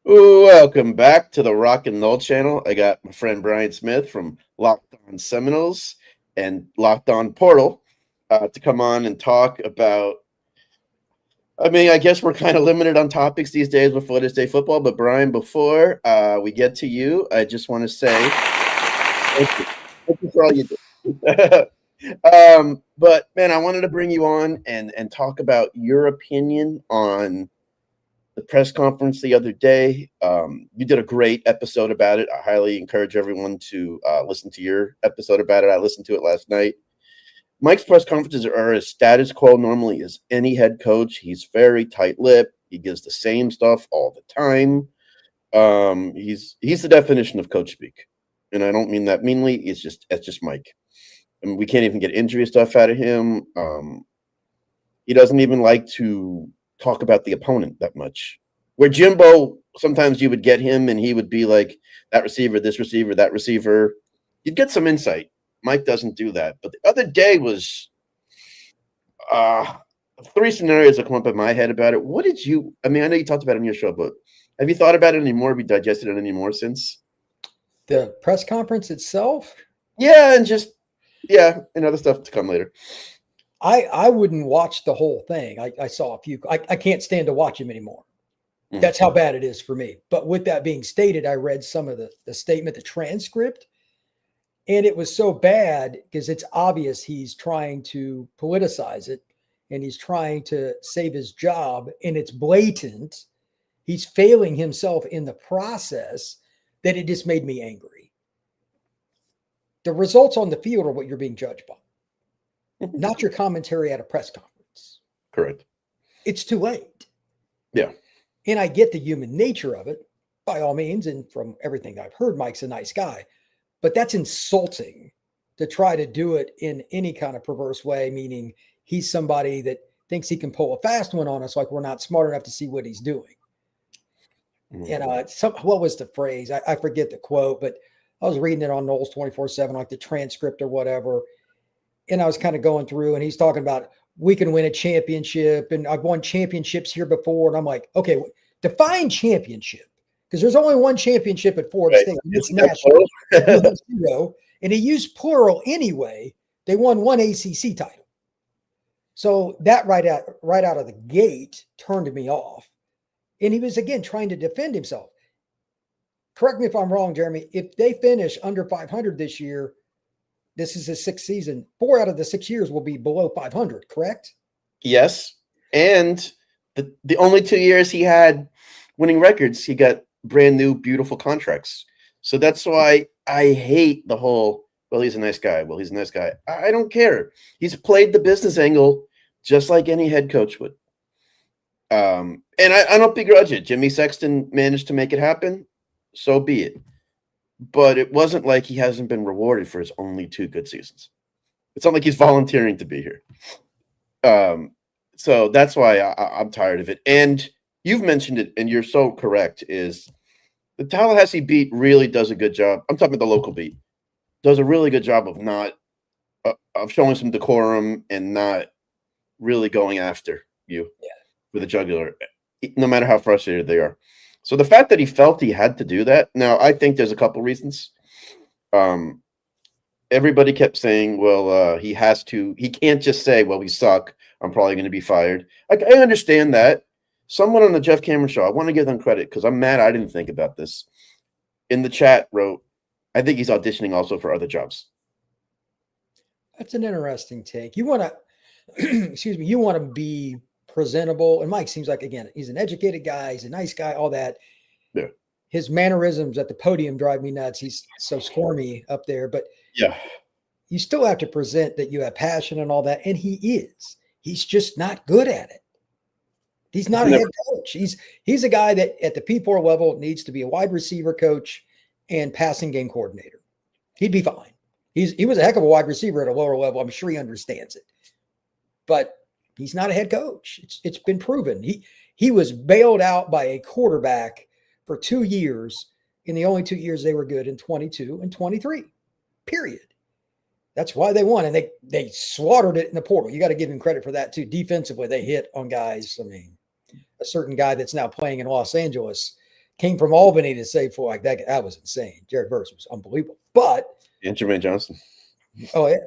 Welcome back to the Rock and Roll channel. I got my friend Brian Smith from Locked On Seminoles and Locked On Portal to come on and talk about. I guess we're kind of limited on topics these days with Florida State football. But Brian, before we get to you, I just want to say thank you. Thank you for all you do. But man, I wanted to bring you on and talk about your opinion on the press conference the other day. You did a great episode about it. I highly encourage everyone to listen to your episode about it. I listened to it last night. Mike's press conferences are as status quo normally as any head coach. He's very tight-lipped. He gives the same stuff all the time. He's the definition of coach speak, and I don't mean that meanly. It's just Mike. And we can't even get injury stuff out of him. He doesn't even like to talk about the opponent that much. Where Jimbo, sometimes you would get him and he would be like, that receiver, this receiver, that receiver. You'd get some insight. Mike doesn't do that. But the other day was three scenarios that come up in my head about it. What did you – I know you talked about it on your show, but have you thought about it anymore? Have you digested it anymore since? The press conference itself? Yeah, and other stuff to come later. I wouldn't watch the whole thing. I saw a few. I can't stand to watch him anymore. Mm-hmm. That's how bad it is for me. But with that being stated, I read some of the statement, the transcript, and it was so bad because it's obvious he's trying to politicize it and he's trying to save his job, and it's blatant. He's failing himself in the process that it just made me angry. The results on the field are what you're being judged by. Not your commentary at a press conference. Correct. It's too late. Yeah. And I get the human nature of it, by all means. And from everything I've heard, Mike's a nice guy. But that's insulting to try to do it in any kind of perverse way, meaning he's somebody that thinks he can pull a fast one on us like we're not smart enough to see what he's doing. Mm-hmm. What was the phrase? I forget the quote, but I was reading it on Knowles 24/7, like the transcript or whatever. And I was kind of going through, and he's talking about we can win a championship, and I've won championships here before. And I'm like, okay, define championship, because there's only one championship at Florida State. It's national. And he used plural anyway. They won one ACC title. So that right out of the gate turned me off. And he was, again, trying to defend himself. Correct me if I'm wrong, Jeremy. If they finish under 500 this year, this is his sixth season. 4 out of the 6 years will be below 500, correct? Yes. And the only 2 years he had winning records, he got brand new, beautiful contracts. So that's why I hate the whole, well, he's a nice guy. Well, he's a nice guy. I don't care. He's played the business angle just like any head coach would. And I don't begrudge it. Jimmy Sexton managed to make it happen. So be it. But it wasn't like he hasn't been rewarded for his only 2 good seasons. It's not like he's volunteering to be here. So that's why I'm tired of it. And you've mentioned it, and you're so correct, is the Tallahassee beat really does a good job. I'm talking about the local beat. Does a really good job of not of showing some decorum and not really going after you with a jugular, no matter how frustrated they are. So the fact that he felt he had to do that, now I think there's a couple reasons. Everybody kept saying, well, he has to. He can't just say, well, we suck. I'm probably going to be fired. I understand that. Someone on the Jeff Cameron show, I want to give them credit because I'm mad I didn't think about this. In the chat wrote, I think he's auditioning also for other jobs. That's an interesting take. You want to, you want to be presentable. And Mike seems like, again, he's an educated guy. He's a nice guy, all that. Yeah. His mannerisms at the podium drive me nuts. He's so squirmy up there. But yeah, you still have to present that you have passion and all that. And he is. He's just not good at it. He's not a head coach. He's a guy that at the P4 level needs to be a wide receiver coach and passing game coordinator. He'd be fine. He was a heck of a wide receiver at a lower level. I'm sure he understands it. But he's not a head coach. It's been proven. He was bailed out by a quarterback for 2 years. In the only 2 years they were good in 22 and 23. Period. That's why they won. And they slaughtered it in the portal. You got to give him credit for that too. Defensively, they hit on guys. I mean, a certain guy that's now playing in Los Angeles came from Albany to say for like that was insane. Jared Verse was unbelievable. But And Jermaine Johnson. oh yeah.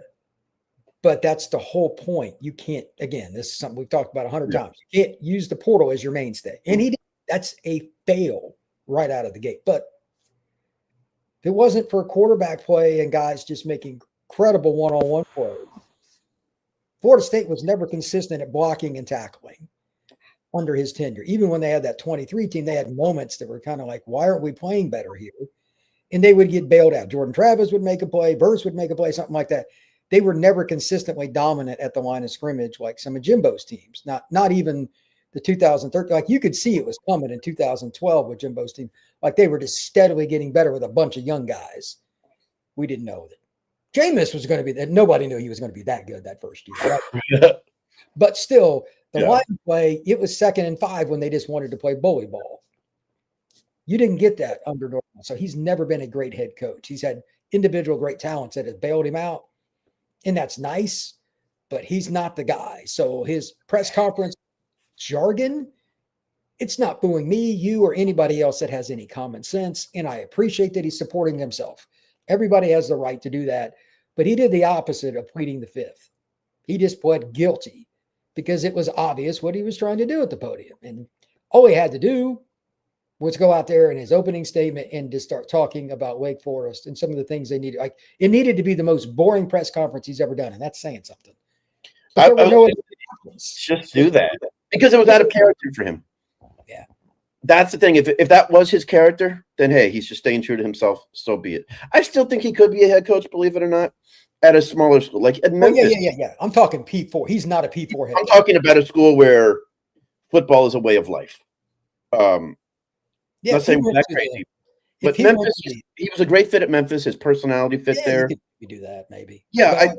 But that's the whole point. You can't, again, this is something we've talked about 100 times. You can't use the portal as your mainstay. And that's a fail right out of the gate. But if it wasn't for quarterback play and guys just making incredible one-on-one plays, Florida State was never consistent at blocking and tackling under his tenure. Even when they had that 23 team, they had moments that were kind of like, why aren't we playing better here? And they would get bailed out. Jordan Travis would make a play, Verse would make a play, something like that. They were never consistently dominant at the line of scrimmage like some of Jimbo's teams. Not even the 2013. Like you could see it was coming in 2012 with Jimbo's team. Like they were just steadily getting better with a bunch of young guys. We didn't know that Jameis was going to be that. Nobody knew he was going to be that good that first year. Right? But still, the line play, it was 2nd and 5 when they just wanted to play bully ball. You didn't get that under Norvell. So he's never been a great head coach. He's had individual great talents that have bailed him out. And that's nice, but he's not the guy. So his press conference jargon, it's not fooling me, you, or anybody else that has any common sense. And I appreciate that he's supporting himself. Everybody has the right to do that. But he did the opposite of pleading the fifth. He just pled guilty because it was obvious what he was trying to do at the podium. And all he had to do was go out there in his opening statement and just start talking about Wake Forest and some of the things they needed. Like it needed to be the most boring press conference he's ever done, and that's saying something. But there were no just do that because it was out of character for him. Yeah, that's the thing. If that was his character, then hey, he's just staying true to himself. So be it. I still think he could be a head coach, believe it or not, at a smaller school like at Memphis. Yeah. I'm talking P4. He's not a P4 head. I'm talking about a school where football is a way of life. Not saying that crazy, but Memphis, he was a great fit at Memphis. His personality fit there. You do that, maybe. Yeah,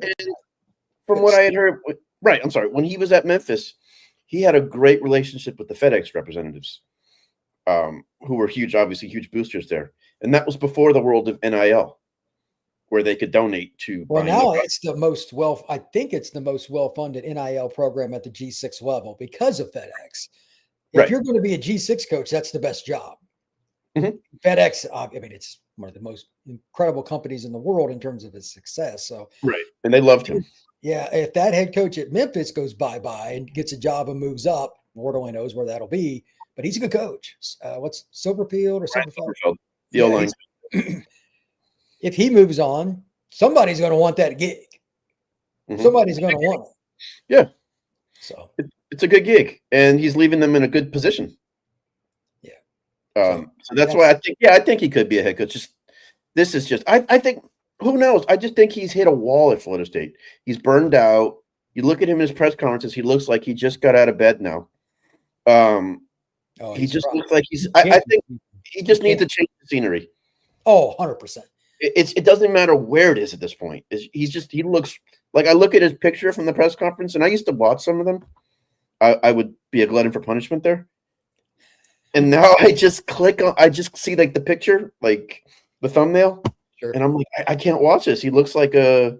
from what I had heard, right. I'm sorry. When he was at Memphis, he had a great relationship with the FedEx representatives, who were obviously huge boosters there. And that was before the world of NIL, where they could donate to. Well, now it's I think it's the most well-funded NIL program at the G6 level because of FedEx. If you're going to be a G6 coach, that's the best job. Mm-hmm. FedEx, it's one of the most incredible companies in the world in terms of its success. So, right, and they loved him. Yeah, if that head coach at Memphis goes bye-bye and gets a job and moves up, Lord only knows where that'll be. But he's a good coach. What's Silverfield or Silverfield? The O-line. If he moves on, somebody's going to want that gig. Mm-hmm. Somebody's going to want it. Yeah. So it's a good gig, and he's leaving them in a good position. So that's why I think he could be a head coach. I think, who knows? I just think he's hit a wall at Florida State. He's burned out. You look at him in his press conferences, he looks like he just got out of bed now. He just looks like I think he just needs to change the scenery. Oh, 100%. It doesn't matter where it is at this point. He looks like, I look at his picture from the press conference, and I used to watch some of them. I would be a glutton for punishment there. And now I just see like the picture, like the thumbnail, and I'm like, I can't watch this. He looks like a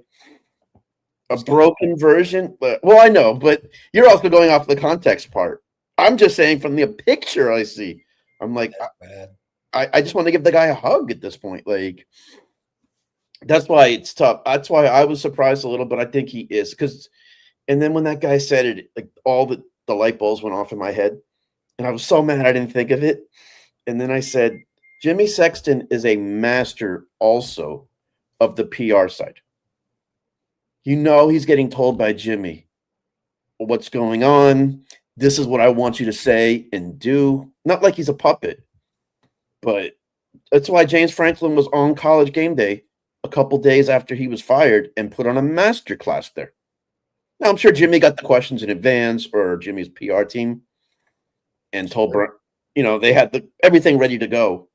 broken version. But I know, but you're also going off the context part. I'm just saying from the picture I see, I'm like, I just want to give the guy a hug at this point. Like, that's why it's tough. That's why I was surprised a little, but I think he is and then when that guy said it, like all the light bulbs went off in my head. And I was so mad I didn't think of it. And then I said, Jimmy Sexton is a master also of the PR side. He's getting told by Jimmy what's going on. This is what I want you to say and do. Not like he's a puppet. But that's why James Franklin was on College Game Day a couple days after he was fired and put on a master class there. Now, I'm sure Jimmy got the questions in advance, or Jimmy's PR team, and told they had everything ready to go,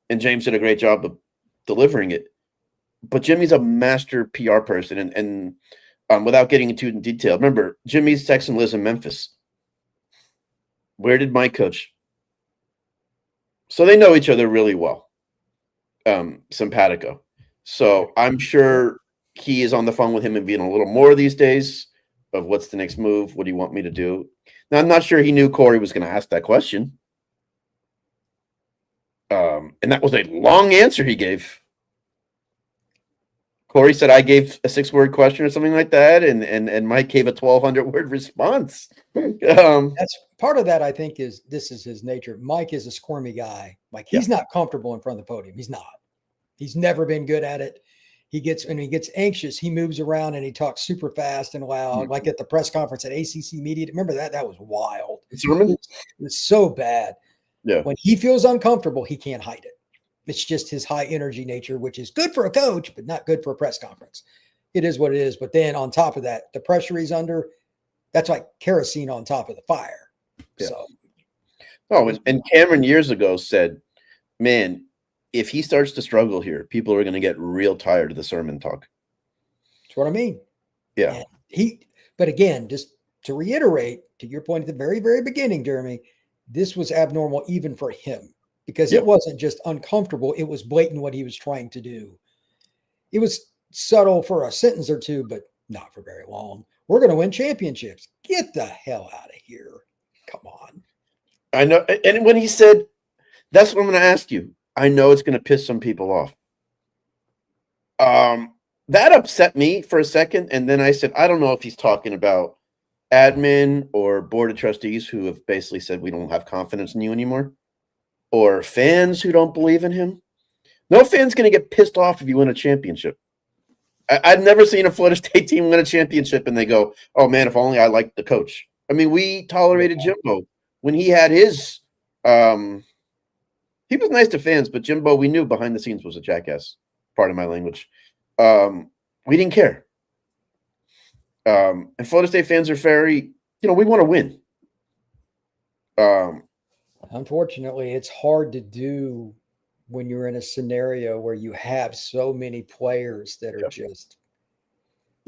and James did a great job of delivering it. But Jimmy's a master PR person, and without getting into detail, remember, Jimmy's Texan lives in Memphis. Where did Mike coach? So they know each other really well. Simpatico. So I'm sure he is on the phone with him and being a little more these days of what's the next move? What do you want me to do? Now, I'm not sure he knew Corey was going to ask that question. And that was a long answer he gave. Corey said I gave a 6-word question or something like that, and Mike gave a 1,200-word response. That's part of that. I think this is his nature. Mike is a squirmy guy. Like he's not comfortable in front of the podium. He's not. He's never been good at it. When he gets anxious, he moves around and he talks super fast and loud. Like at the press conference at ACC Media. Remember that? That was wild. It was so bad. Yeah. When he feels uncomfortable, he can't hide it. It's just his high energy nature, which is good for a coach, but not good for a press conference. It is what it is. But then on top of that, the pressure he's under, that's like kerosene on top of the fire. Yeah. So. Oh, and Cameron years ago said, man, if he starts to struggle here, people are going to get real tired of the sermon talk. That's what I mean. Yeah. But again, just to reiterate, to your point at the very, very beginning, Jeremy, this was abnormal even for him because it wasn't just uncomfortable. It was blatant what he was trying to do. It was subtle for a sentence or two, but not for very long. We're going to win championships. Get the hell out of here. Come on. I know. And when he said, that's what I'm going to ask you. I know it's going to piss some people off. That upset me for a second. And then I said, I don't know if he's talking about admin or board of trustees who have basically said, we don't have confidence in you anymore, or fans who don't believe in him. No fan's going to get pissed off if you win a championship. I've never seen a Florida State team win a championship and they go, oh, man, if only I liked the coach. I mean, we tolerated Jimbo when he had his he was nice to fans, but Jimbo, we knew behind the scenes was a jackass. Pardon my language. We didn't care. And Florida State fans are very, we want to win. Unfortunately, it's hard to do when you're in a scenario where you have so many players that are just,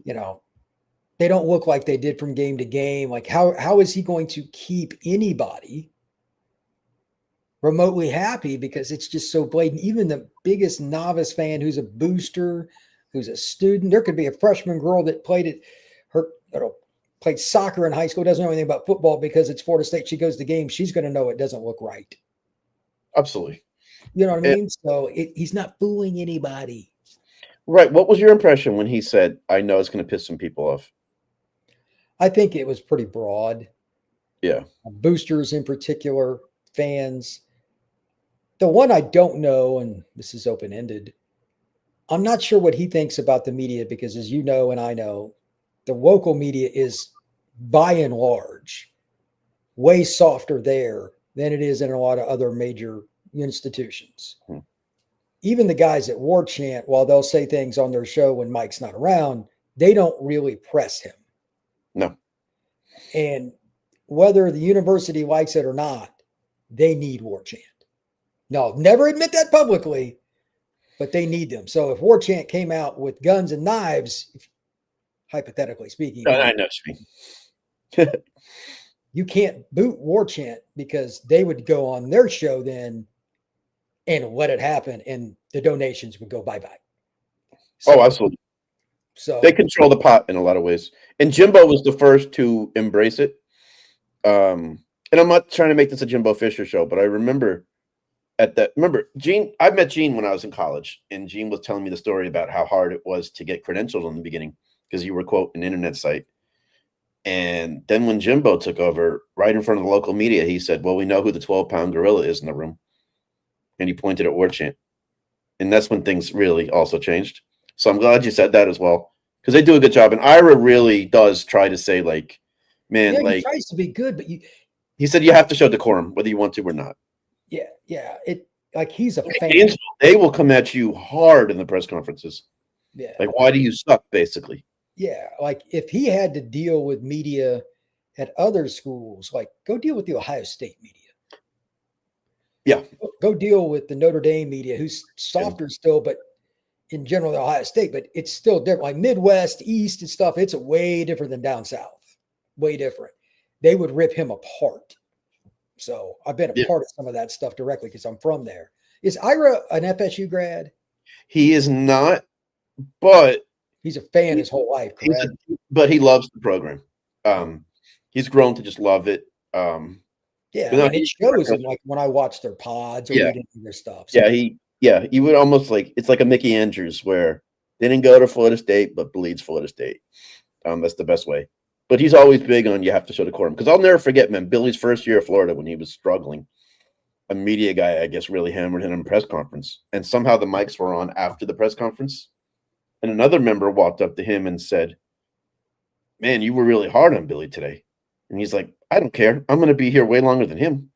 they don't look like they did from game to game. Like how is he going to keep anybody remotely happy because it's just so blatant? Even the biggest novice fan who's a booster, who's a student, there could be a freshman girl that played soccer in high school, doesn't know anything about football because it's Florida State. She goes to games. She's going to know it doesn't look right. Absolutely. You know what I mean? So he's not fooling anybody. Right. What was your impression when he said, I know it's going to piss some people off? I think it was pretty broad. Yeah. Boosters in particular, fans. The one I don't know, and this is open-ended, I'm not sure what he thinks about the media because, as you know and I know, the local media is, by and large, way softer there than it is in a lot of other major institutions. Even the guys at War Chant, while they'll say things on their show when Mike's not around, they don't really press him. No. And whether the university likes it or not, they need War Chant. No, never admit that publicly, but they need them. So if War Chant came out with guns and knives, hypothetically speaking, I know what you mean. You can't boot War Chant because they would go on their show then and let it happen, and the donations would go bye-bye. So, absolutely. So they control the pot in a lot of ways. And Jimbo was the first to embrace it. And I'm not trying to make this a Jimbo Fisher show, but I remember Gene, I met Gene when I was in college, and Gene was telling me the story about how hard it was to get credentials in the beginning because you were, quote, an internet site. And then when Jimbo took over, right in front of the local media, he said, well, we know who the 12-pound gorilla is in the room. And he pointed at War Chant. And that's when things really also changed. So I'm glad you said that as well, because they do a good job. And Ira really does try to say, like, man, yeah, like, he tries to be good, but he said you have to show decorum, whether you want to or not. Yeah. Like he's a fan. They will come at you hard in the press conferences. Yeah. Like, why do you suck, basically? Yeah. Like if he had to deal with media at other schools, like go deal with the Ohio State media. Yeah. Go deal with the Notre Dame media, who's softer still, but in general, the Ohio State, but it's still different. Like Midwest, East and stuff, it's way different than down South. Way different. They would rip him apart. So I've been a part of some of that stuff directly because I'm from there. Is Ira an FSU grad? He is not, but he's a fan his whole life, correct? But he loves the program. He's grown to just love it. Yeah, I No, mean, it shows in like when I watch their pods or yeah, read into their stuff. So he would almost like it's like a Mickey Andrews where they didn't go to Florida State but bleeds Florida State. That's the best way. But he's always big on you have to show decorum because I'll never forget, man, Billy's first year of Florida when he was struggling. A media guy, I guess, really hammered him in a press conference, and somehow the mics were on after the press conference, and another member walked up to him and said, "Man, you were really hard on Billy today," and he's like, "I don't care. I'm going to be here way longer than him."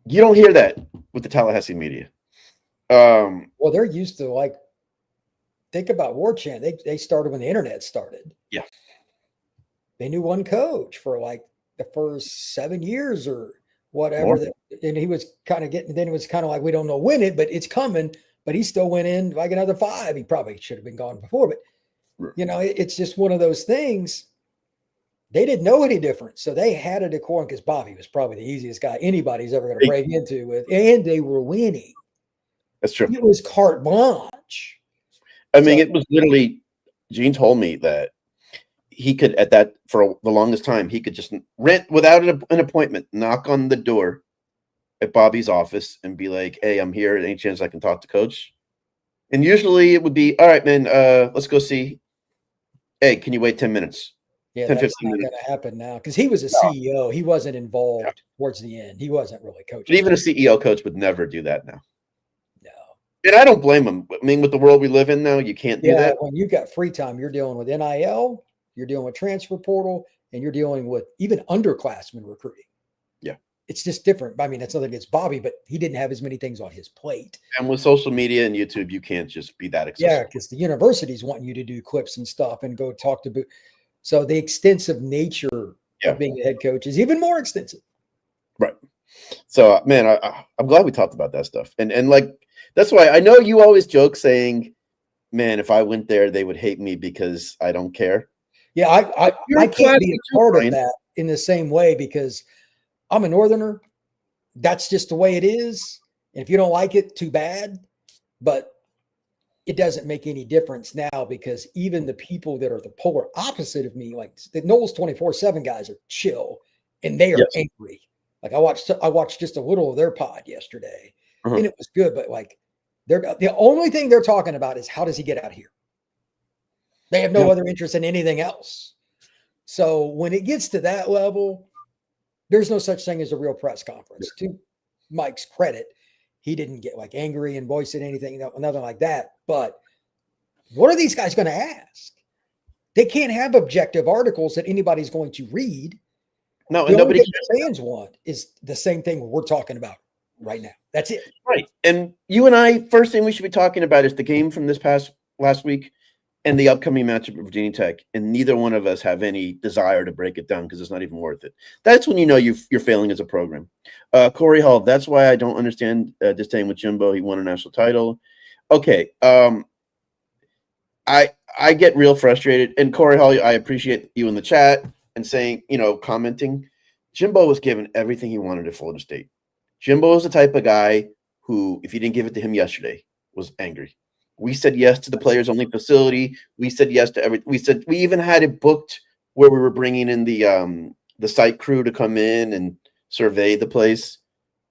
You don't hear that with the Tallahassee media. well, they're used to like think about War Chant. They started when the internet started. Yeah. They knew one coach for like the first 7 years or whatever. That, and he was kind of getting. Then it was kind of like we don't know when it, but it's coming. But he still went in like another 5. He probably should have been gone before, but it's just one of those things. They didn't know any different, so they had a decorum because Bobby was probably the easiest guy anybody's ever going to break into with, and they were winning. That's true. It was carte blanche. I mean, it was literally. Gene told me that he could at that for the longest time he could just rent without an appointment, knock on the door at Bobby's office and be like, "Hey, I'm here. Any chance I can talk to Coach?" And usually it would be, "All right, man. Let's go see. Hey, can you wait 10 minutes?" Yeah, 10, that's 15 not minutes. going to happen now because he was a CEO. He wasn't involved towards the end. He wasn't really coaching. But even a CEO coach would never do that now. No. And I don't blame him. I mean, with the world we live in now, you can't do that. When you've got free time, you're dealing with NIL, you're dealing with transfer portal, and you're dealing with even underclassmen recruiting. Yeah. It's just different. I mean, that's nothing against Bobby, but he didn't have as many things on his plate. And with social media and YouTube, you can't just be that accessible. Yeah, because the universities want you to do clips and stuff and go talk to. So the extensive nature of being a head coach is even more extensive. Right. So, man, I'm glad we talked about that stuff. And like, that's why I know you always joke saying, man, if I went there, they would hate me because I don't care. Yeah, I can't be a part of that in the same way because I'm a Northerner. That's just the way it is. And if you don't like it, too bad. But it doesn't make any difference now because even the people that are the polar opposite of me, like the Knowles 24/7 guys, are chill and they are angry. Like I watched just a little of their pod yesterday, and it was good. But like, the only thing they're talking about is how does he get out of here? They have no other interest in anything else. So when it gets to that level, there's no such thing as a real press conference. To Mike's credit, he didn't get like angry and voice anything, nothing like that. But what are these guys going to ask? They can't have objective articles that anybody's going to read. No, the and only nobody thing the fans want is the same thing we're talking about right now. That's it. Right. And you and I, first thing we should be talking about is the game from this last week and the upcoming matchup with Virginia Tech. And neither one of us have any desire to break it down because it's not even worth it. That's when you know you're failing as a program. Corey Hall, that's why I don't understand disdain with Jimbo. He won a national title. Okay. I get real frustrated. And Corey Hall, I appreciate you in the chat and saying, commenting. Jimbo was given everything he wanted at Florida State. Jimbo is the type of guy who, if you didn't give it to him yesterday, was angry. We said yes to the players only facility. We said yes to everything. We even had it booked where we were bringing in the site crew to come in and survey the place.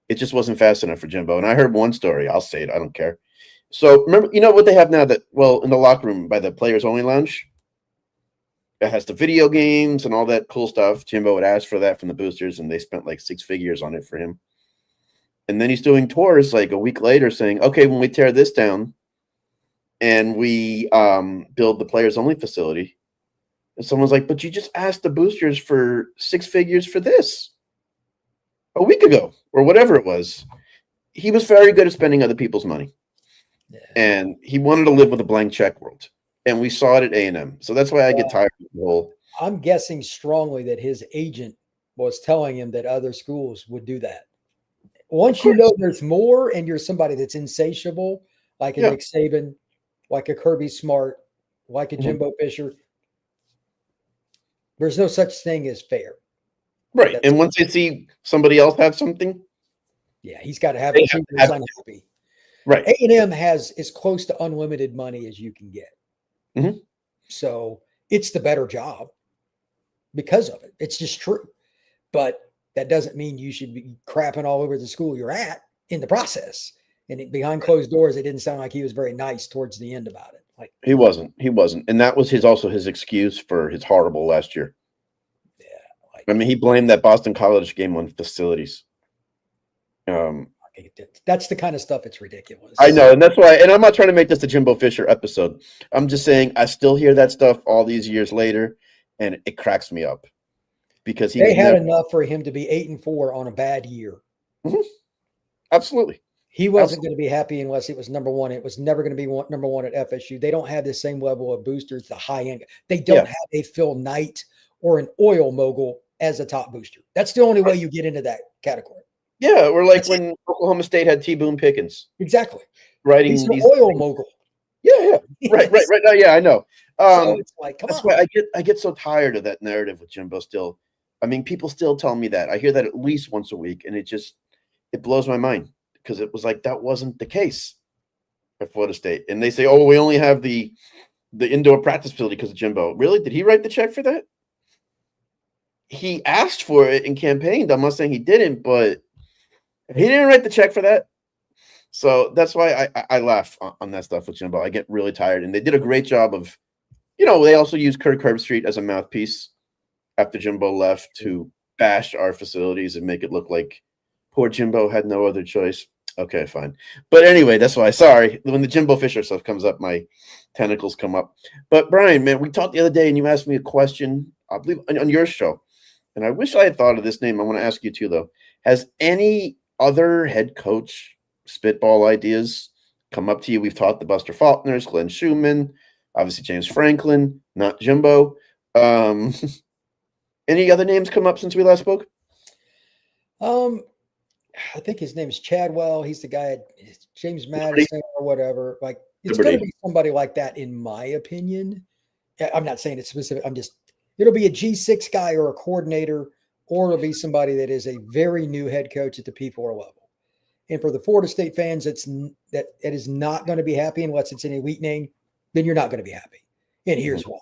It just wasn't fast enough for Jimbo. And I heard one story. I'll say it. I don't care. So remember, what they have now in the locker room by the players only lounge, it has the video games and all that cool stuff. Jimbo would ask for that from the boosters, and they spent like 6 figures on it for him. And then he's doing tours like a week later saying, okay, when we tear this down and we build the players only facility, and someone's like, but you just asked the boosters for 6 figures for this a week ago or whatever it was. He was very good at spending other people's money. Yeah. And he wanted to live with a blank check world. And we saw it at A&M. So that's why I get tired of the whole. I'm guessing strongly that his agent was telling him that other schools would do that. Once you know there's more and you're somebody that's insatiable, like a Nick Saban, like a Kirby Smart, like a Jimbo Fisher, there's no such thing as fair. Right. And once they see somebody else have something. Yeah, he's got to have it. He's unhappy. Right. A&M has as close to unlimited money as you can get. Mm-hmm. So it's the better job because of it. It's just true. but that doesn't mean you should be crapping all over the school you're at in the process. And behind closed doors, it didn't sound like he was very nice towards the end about it. Like He wasn't. And that was also his excuse for his horrible last year. yeah, like I mean, he blamed that Boston College game on facilities. That's the kind of stuff. It's ridiculous. I know, and that's why. And I'm not trying to make this a Jimbo Fisher episode. I'm just saying I still hear that stuff all these years later, and it cracks me up because they had enough for him to be 8-4 on a bad year. Mm-hmm. Absolutely. He wasn't going to be happy unless it was number one. It was never going to be number one at FSU. They don't have the same level of boosters, the high end. They don't have a Phil Knight or an oil mogul as a top booster. That's the only way you get into that category. Yeah, or like when Oklahoma State had T. Boone Pickens. Exactly. Writing He's an oil mogul. Yeah. Right. No, yeah, I know. So it's like, come that's on. why I get so tired of that narrative with Jimbo still. I mean, people still tell me that. I hear that at least once a week, and it blows my mind because it was like that wasn't the case at Florida State. And they say, oh, we only have the indoor practice facility because of Jimbo. Really? Did he write the check for that? He asked for it and campaigned. I'm not saying he didn't, but he didn't write the check for that. So that's why I laugh on that stuff with Jimbo. I get really tired. And they did a great job of, they also used Kirk Herbstreit as a mouthpiece after Jimbo left to bash our facilities and make it look like poor Jimbo had no other choice. Okay, fine. But anyway, that's why. Sorry. When the Jimbo Fisher stuff comes up, my tentacles come up. But Brian, man, we talked the other day and you asked me a question, I believe, on your show. And I wish I had thought of this name. I want to ask you too, though. Has any other head coach spitball ideas come up to you? We've talked the Buster Faulkners, Glenn Schumann, obviously James Franklin, not Jimbo. Any other names come up since we last spoke? I think his name is Chadwell. He's the guy, James Madison or whatever. Like it's going to be somebody like that, in my opinion. I'm not saying it's specific. It'll be a G6 guy or a coordinator, or it'll be somebody that is a very new head coach at the P4 level. And for the Florida State fans, that is not going to be happy unless it's an elite name, then you're not going to be happy. And here's why.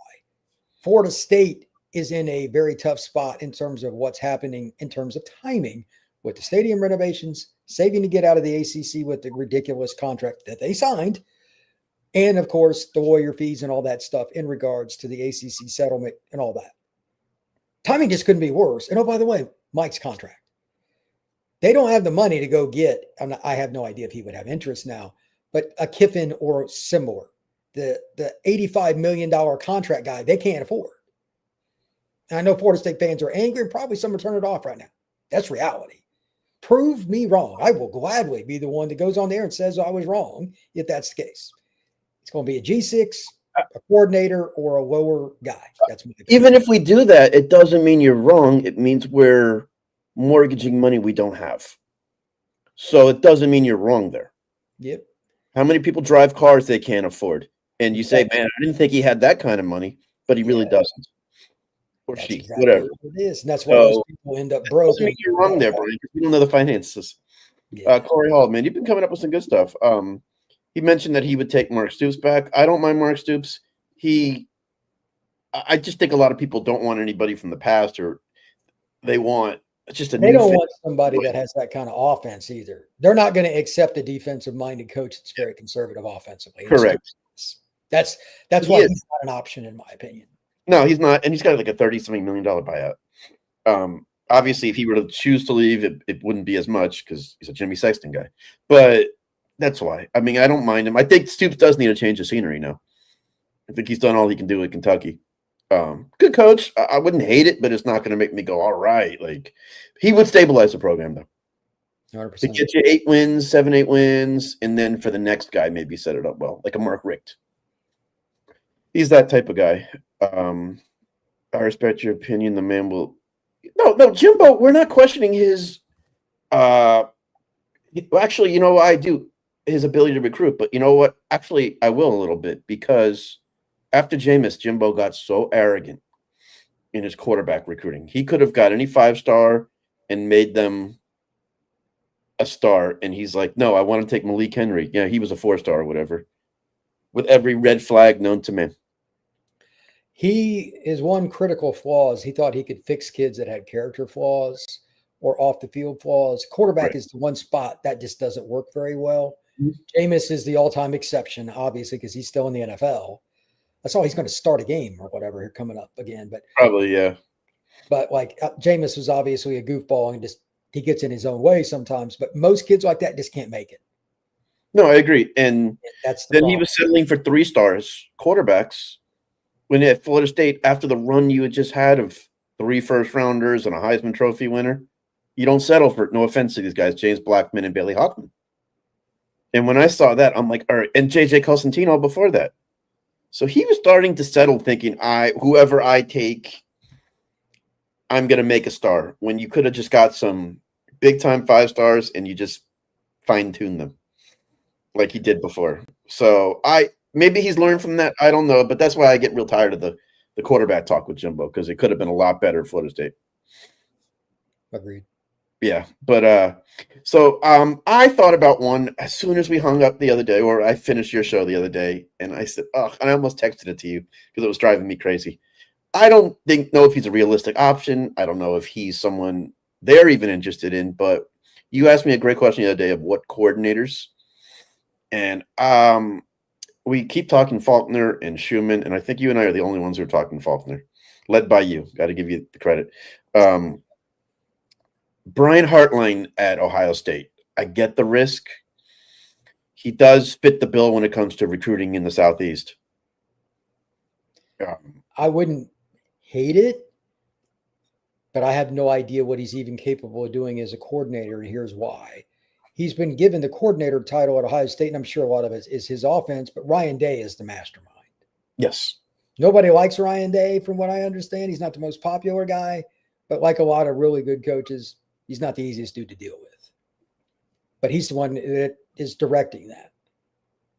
Florida State is in a very tough spot in terms of what's happening in terms of timing with the stadium renovations, saving to get out of the ACC with the ridiculous contract that they signed, and, of course, the lawyer fees and all that stuff in regards to the ACC settlement and all that. Timing just couldn't be worse. And, oh, by the way, Mike's contract. They don't have the money to go get – I have no idea if he would have interest now, but a Kiffin or similar. The $85 million contract guy, they can't afford. And I know Florida State fans are angry, and probably some are turning it off right now. That's reality. Prove me wrong. I will gladly be the one that goes on there and says I was wrong if that's the case. It's going to be a G6, a coordinator, or a lower guy. That's my opinion. Even if we do that, it doesn't mean you're wrong. It means we're mortgaging money we don't have. So it doesn't mean you're wrong there. Yep. How many people drive cars they can't afford? And you say, man, I didn't think he had that kind of money, but he really doesn't. Or that's she, exactly whatever. What it is. And that's why most people end up broke. You're wrong there, Brian, because we don't know the finances. Yeah. Corey Hall, man, you've been coming up with some good stuff. He mentioned that he would take Mark Stoops back. I don't mind Mark Stoops. I just think a lot of people don't want anybody from the past, or they want just a They new don't fit. want somebody that has that kind of offense either. They're not going to accept a defensive-minded coach that's very conservative offensively. Correct. That's why he's not an option, in my opinion. No, he's not, and he's got like a $30-something million buyout. Obviously, if he were to choose to leave, it wouldn't be as much because he's a Jimmy Sexton guy. But that's why. I mean, I don't mind him. I think Stoops does need a change of scenery now. I think he's done all he can do at Kentucky. Good coach. I wouldn't hate it, but it's not going to make me go, all right. Like, he would stabilize the program, though. 100%. To get you 8 wins, 7-8 wins, and then for the next guy, maybe set it up well, like a Mark Richt. He's that type of guy. I respect your opinion. The man will. No, Jimbo. We're not questioning his. Actually, you know, I do his ability to recruit, but you know what? Actually, I will a little bit because after Jameis, Jimbo got so arrogant in his quarterback recruiting. He could have got any 5-star and made them a star, and he's like, no, I want to take Malik Henry. Yeah, he was a 4-star or whatever, with every red flag known to man. his one critical flaw is he thought he could fix kids that had character flaws or off the field flaws. Quarterback Right. is the one spot that just doesn't work very well. Mhm. Jameis is the all-time exception, obviously, because he's still in the NFL. I saw he's going to start a game or whatever here coming up again, Probably, yeah. but like Jameis was obviously a goofball and just he gets in his own way sometimes. But most kids like that just can't make it. No, I agree. And That's the then he problem. was settling for 3-stars quarterbacks when at Florida State, after the run you had just had of 3 first-rounders and a Heisman Trophy winner, you don't settle for, no offense to these guys, James Blackman and Bailey Hockman. And when I saw that, I'm like, all right, and JJ Cosentino before that. So he was starting to settle thinking, whoever I take, I'm going to make a star, when you could have just got some big-time 5-stars and you just fine-tune them like he did before. So maybe he's learned from that. I don't know, but that's why I get real tired of the quarterback talk with Jimbo, because it could have been a lot better at Florida State. Agreed. Yeah, but so I thought about one as soon as we hung up the other day, or I finished your show the other day, and I said, and I almost texted it to you because it was driving me crazy. I don't know if he's a realistic option. I don't know if he's someone they're even interested in, but you asked me a great question the other day of what coordinators, and we keep talking Faulkner and Schumann, and I think you and I are the only ones who are talking Faulkner, led by you. Got to give you the credit. Brian Hartline at Ohio State. I get the risk. He does fit the bill when it comes to recruiting in the Southeast. I wouldn't hate it, but I have no idea what he's even capable of doing as a coordinator, and here's why. He's been given the coordinator title at Ohio State, and I'm sure a lot of it is his offense, but Ryan Day is the mastermind. Yes. Nobody likes Ryan Day, from what I understand. He's not the most popular guy, but like a lot of really good coaches, he's not the easiest dude to deal with. But he's the one that is directing that.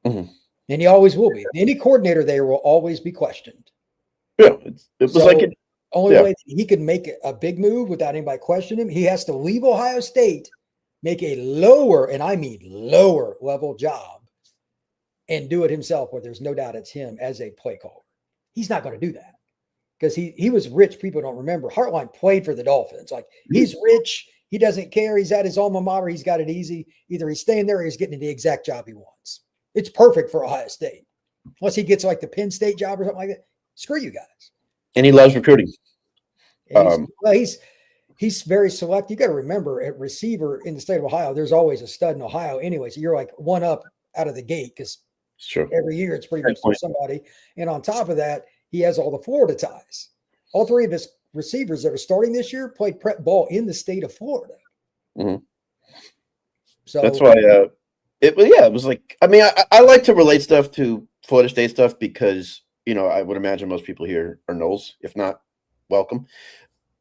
Mm-hmm. And he always will be. Any coordinator there will always be questioned. Yeah. It was So, like only way that he could make a big move without anybody questioning him, he has to leave Ohio State, make a lower, and I mean lower level job, and do it himself, where there's no doubt it's him as a play caller. He's not going to do that because he was rich. People don't remember. Hartline played for the Dolphins. Like, he's rich. He doesn't care. He's at his alma mater. He's got it easy. Either he's staying there or he's getting the exact job he wants. It's perfect for Ohio State. Unless he gets like the Penn State job or something like that. Screw you guys. And he loves recruiting. And he's very select. You got to remember, at receiver in the state of Ohio, there's always a stud in Ohio anyway. So you're like one up out of the gate, because every year it's pretty much somebody. And on top of that, he has all the Florida ties. All 3 of his receivers that are starting this year played prep ball in the state of Florida. Mm-hmm. So that's why it was like, I mean, I like to relate stuff to Florida State stuff because, I would imagine most people here are Noles. If not, welcome.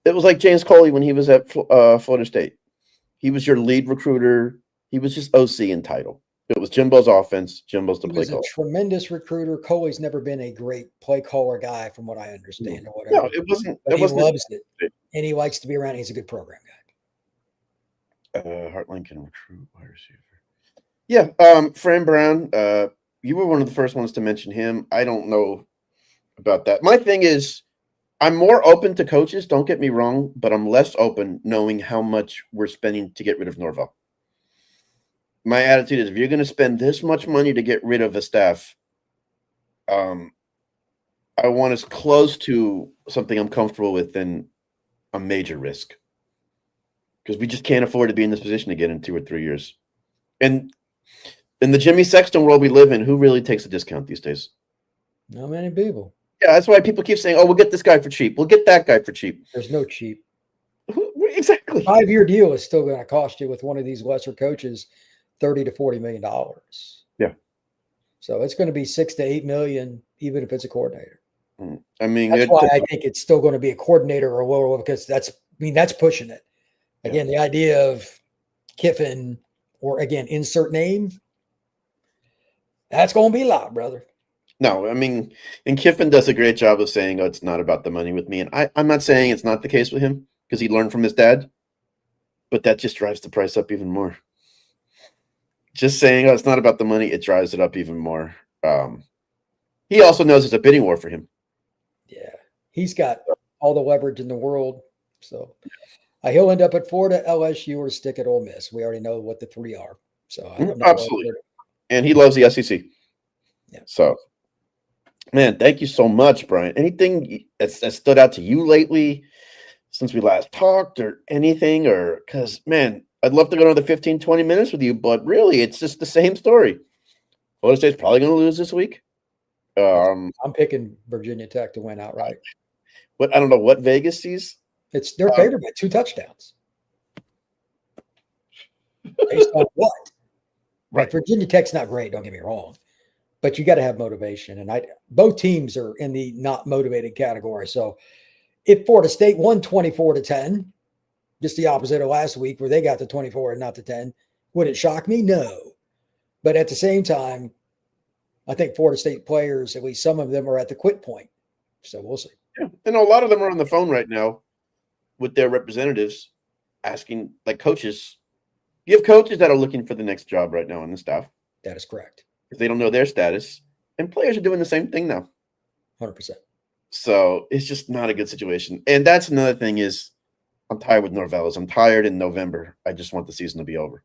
It was like James Coley when he was at Florida State. He was your lead recruiter. He was just OC in title. It was Jimbo's offense. Jimbo's the play caller. He was a tremendous recruiter. Coley's never been a great play caller guy, from what I understand, or whatever. No, it wasn't. But he loves it, and he likes to be around. He's a good program guy. Hartline can recruit wide receiver. Yeah, Fran Brown. You were one of the first ones to mention him. I don't know about that. My thing is, I'm more open to coaches. Don't get me wrong, but I'm less open knowing how much we're spending to get rid of Norvell. My attitude is, if you're going to spend this much money to get rid of a staff, I want as close to something I'm comfortable with than a major risk, because we just can't afford to be in this position again in 2 or 3 years. And in the Jimmy Sexton world we live in, who really takes a discount these days? Not many people. Yeah, that's why people keep saying, "Oh, we'll get this guy for cheap. We'll get that guy for cheap." There's no cheap. Exactly. 5-year deal is still going to cost you, with one of these lesser coaches, $30 to $40 million. Yeah. So it's going to be $6 to $8 million, even if it's a coordinator. I mean, that's why I think it's still going to be a coordinator or lower, because that's pushing it. Again, the idea of Kiffin, or again, insert name, that's going to be a lot, brother. No, I mean, and Kiffin does a great job of saying, "Oh, it's not about the money with me." And I'm not saying it's not the case with him, because he learned from his dad, but that just drives the price up even more. Just saying, "Oh, it's not about the money," it drives it up even more. He also knows it's a bidding war for him. Yeah. He's got all the leverage in the world. So he'll end up at Florida, LSU, or stick at Ole Miss. We already know what the three are. So I'm not Absolutely. And he loves the SEC. Yeah. So, man, thank you so much, Brian. Anything that stood out to you lately since we last talked or anything? Or because, man, I'd love to go another 15, 20 minutes with you, but really, it's just the same story. Florida State's probably going to lose this week. I'm picking Virginia Tech to win outright. But I don't know what Vegas sees. They're favored by 2 touchdowns. Based on what? Right. Virginia Tech's not great, don't get me wrong. But you got to have motivation. And both teams are in the not motivated category. So if Florida State won 24-10, just the opposite of last week where they got the 24 and not the 10, would it shock me? No. But at the same time, I think Florida State players, at least some of them, are at the quit point. So we'll see. Yeah. And a lot of them are on the phone right now with their representatives asking, like coaches. You have coaches that are looking for the next job right now on the staff. That is correct. Because they don't know their status. And players are doing the same thing now. 100%. So it's just not a good situation. And that's another thing is I'm tired with Norvell. I'm tired in November. I just want the season to be over.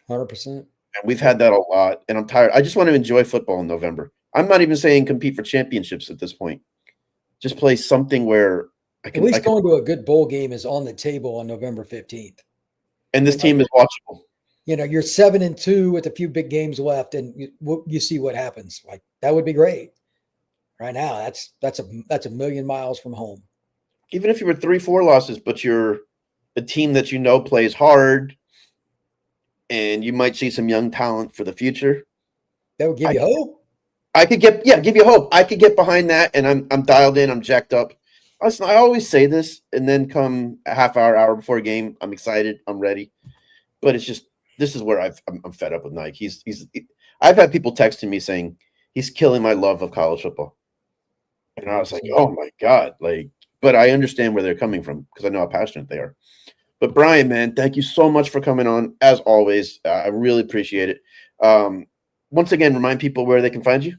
100%. And we've had that a lot. And I'm tired. I just want to enjoy football in November. I'm not even saying compete for championships at this point. Just play something where I can. At least going to a good bowl game is on the table on November 15th. And this team is watchable. You're 7-2 with a few big games left, and you see what happens. Like that would be great. Right now, that's a million miles from home. Even if you were 3-4 losses, but you're a team that plays hard, and you might see some young talent for the future. That would give you hope. Give you hope. I could get behind that, and I'm dialed in. I'm jacked up. Listen, I always say this, and then come a half hour before a game, I'm excited. I'm ready. But it's just this is where I'm fed up with Nike. I've had people texting me saying he's killing my love of college football, and I was like, oh my god, But I understand where they're coming from because I know how passionate they are. But Brian, man, thank you so much for coming on. As always, I really appreciate it. Once again, remind people where they can find you.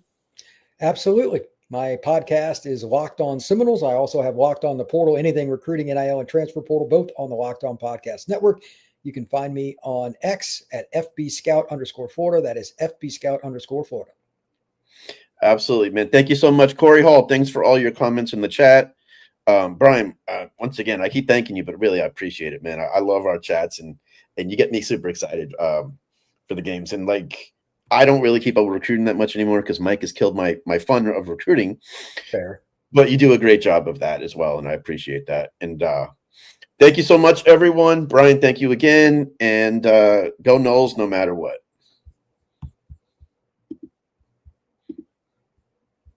Absolutely. My podcast is Locked On Seminoles. I also have Locked On the Portal, anything recruiting, NIL, and transfer portal, both on the Locked On Podcast Network. You can find me on X at FBScout_Florida. That is FBScout_Florida. Absolutely, man. Thank you so much, Corey Hall. Thanks for all your comments in the chat. Brian, once again, I keep thanking you, but really I appreciate it, man. I love our chats and you get me super excited for the games. And I don't really keep up with recruiting that much anymore because Mike has killed my fun of recruiting. Fair. But you do a great job of that as well, and I appreciate that. And thank you so much, everyone. Brian, thank you again. And go Noles no matter what.